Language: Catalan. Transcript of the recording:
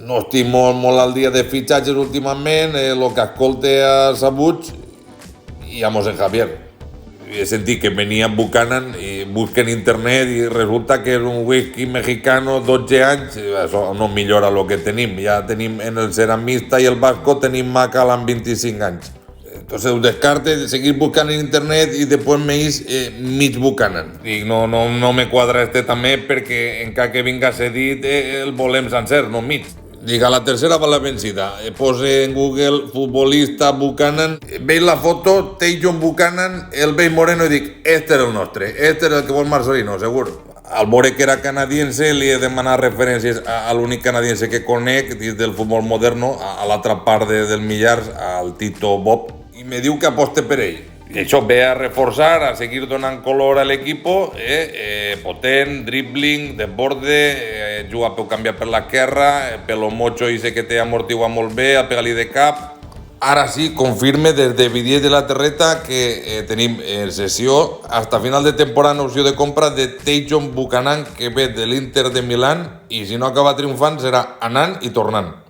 No estic molt al dia de fitxatges últimament, el que escolte a Sabuig i a Mosé Javier. He sentit que venia Buchanan i busca en internet i resulta que és un whisky mexicano 12 anys, això no millora el que tenim. Ja tenim en el ceramista i el vasco tenim Macal amb 25 anys. Entonces ho descarte, seguir buscant en internet i després m'eix mig Buchanan. I no me quadra també perquè encara que vinga cedit el volem sencer, no mig. Dic, a la tercera va la vencida. Pose en Google futbolista Buchanan, veig la foto, Tajon Buchanan, el veig moreno i dic, este era el nostre, este era el que vol Marcelino, segur. Al veure que era canadiense li he demanat referències a l'únic canadiense que conec dins del futbol moderno, a l'altra part del Millars, al Tito Bob, i me diu que aposte per ell. I això ve a reforçar, a seguir donant color a l'equip, potent, dribbling, desborde, juga a peu canviar per l'esquerra, pelo mocho i sé que té amortigua molt bé, a pegar-li de cap. Ara sí, confirme des de Vidier de la Terreta que tenim en sessió hasta final de temporada una opció de compra de Tajon Buchanan que ve de l'Inter de Milán i si no acaba triomfant serà anant i tornant.